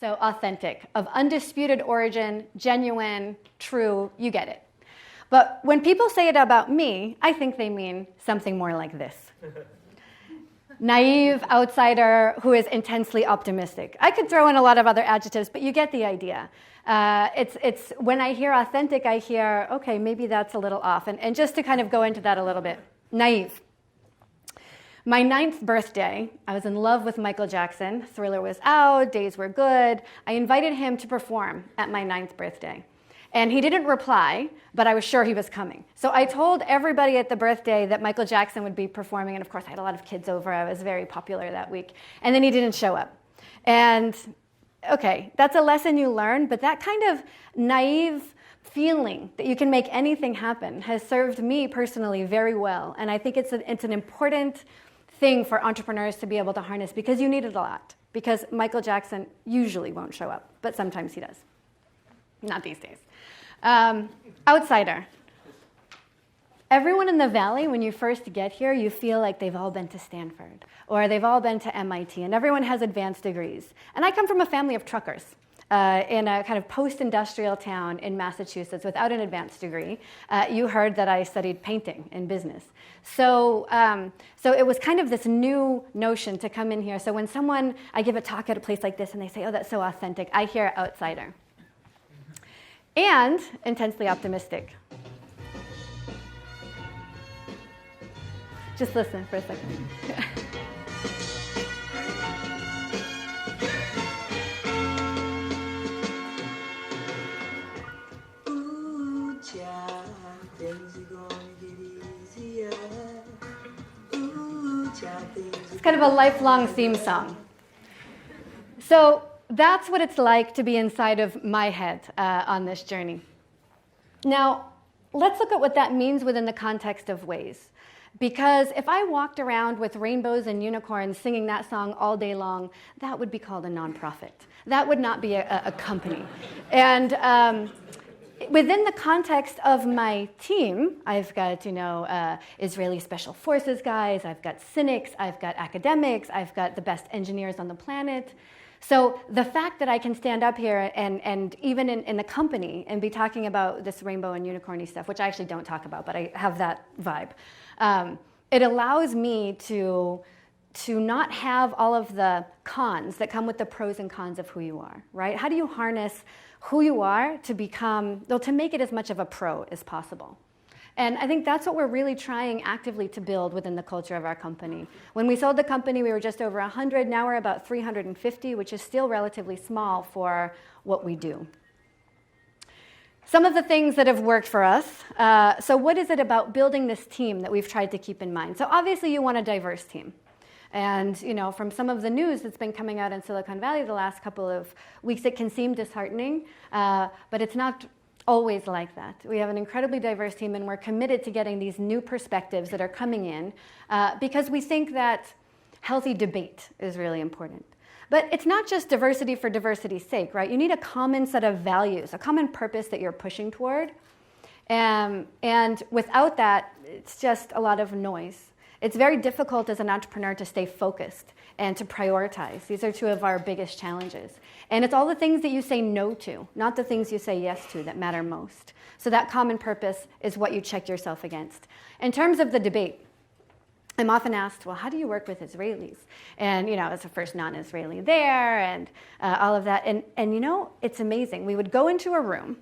So authentic, of undisputed origin, genuine, true, you get it. But when people say it about me, I think they mean something more like this. Naive, outsider, who is intensely optimistic. I could throw in a lot of other adjectives, but you get the idea. It's when I hear authentic, I hear, okay, maybe that's a little off. And just to kind of go into that a little bit, naive. My 9th birthday, I was in love with Michael Jackson. Thriller was out, days were good. I invited him to perform at my 9th birthday. And he didn't reply, but I was sure he was coming. So I told everybody at the birthday that Michael Jackson would be performing, and of course I had a lot of kids over. I was very popular that week. And then he didn't show up. And okay, that's a lesson you learn, but that kind of naive feeling that you can make anything happen has served me personally very well. And I think it's an important thing for entrepreneurs to be able to harness, because you need it a lot. Because Michael Jackson usually won't show up, but sometimes he does. Not these days. Outsider. Everyone in the Valley, when you first get here, you feel like they've all been to Stanford or they've all been to MIT, and everyone has advanced degrees. And I come from a family of truckers in a kind of post-industrial town in Massachusetts without an advanced degree. You heard that I studied painting in business. So it was kind of this new notion to come in here. So when I give a talk at a place like this and they say, oh, that's so authentic, I hear outsider. And intensely optimistic. Just listen for a second. Ooh, child, things are gonna get easier. Ooh, child, It's kind of a lifelong theme song. So that's what it's like to be inside of my head on this journey. Now, let's look at what that means within the context of Waze. Because if I walked around with rainbows and unicorns singing that song all day long, that would be called a nonprofit. That would not be a company. And within the context of my team, I've got, Israeli Special Forces guys, I've got cynics, I've got academics, I've got the best engineers on the planet. So the fact that I can stand up here and even in the company and be talking about this rainbow and unicorny stuff, which I actually don't talk about, but I have that vibe, it allows me to not have all of the cons that come with the pros and cons of who you are, right? How do you harness who you are to make it as much of a pro as possible? And I think that's what we're really trying actively to build within the culture of our company. When we sold the company, we were just over 100. Now we're about 350, which is still relatively small for what we do. Some of the things that have worked for us. So what is it about building this team that we've tried to keep in mind? So obviously you want a diverse team. And from some of the news that's been coming out in Silicon Valley the last couple of weeks, it can seem disheartening, but it's not always like that. We have an incredibly diverse team, and we're committed to getting these new perspectives that are coming in because we think that healthy debate is really important. But it's not just diversity for diversity's sake, right? You need a common set of values, a common purpose that you're pushing toward. And without that, it's just a lot of noise. It's very difficult as an entrepreneur to stay focused and to prioritize. These are two of our biggest challenges. And it's all the things that you say no to, not the things you say yes to, that matter most. So that common purpose is what you check yourself against. In terms of the debate, I'm often asked, well, how do you work with Israelis? And, as the first non-Israeli there and all of that. And it's amazing. We would go into a room.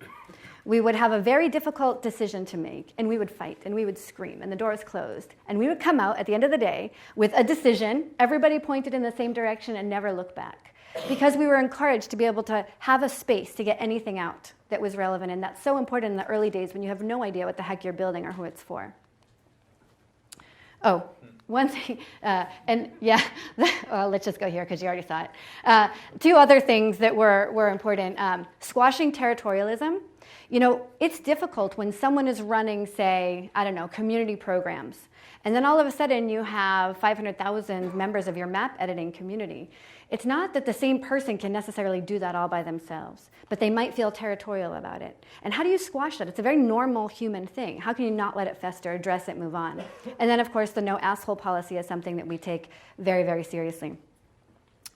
We would have a very difficult decision to make, and we would fight, and we would scream, and the door is closed. And we would come out at the end of the day with a decision, everybody pointed in the same direction, and never look back. Because we were encouraged to be able to have a space to get anything out that was relevant, and that's so important in the early days when you have no idea what the heck you're building or who it's for. Oh, one thing, well, let's just go here because you already saw it. Two other things that were important. Squashing territorialism. It's difficult when someone is running, say, community programs. And then all of a sudden you have 500,000 members of your map editing community. It's not that the same person can necessarily do that all by themselves, but they might feel territorial about it. And how do you squash that? It's a very normal human thing. How can you not let it fester, address it, move on? And then, of course, the no asshole policy is something that we take very, very seriously.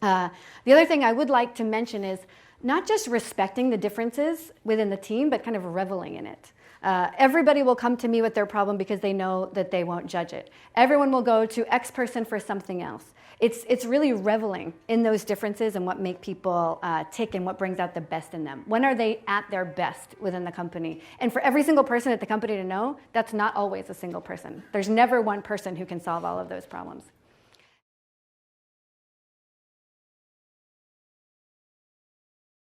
The other thing I would like to mention is not just respecting the differences within the team, but kind of reveling in it. Everybody will come to me with their problem because they know that they won't judge it. Everyone will go to X person for something else. It's really reveling in those differences and what make people tick and what brings out the best in them. When are they at their best within the company? And for every single person at the company to know, that's not always a single person. There's never one person who can solve all of those problems.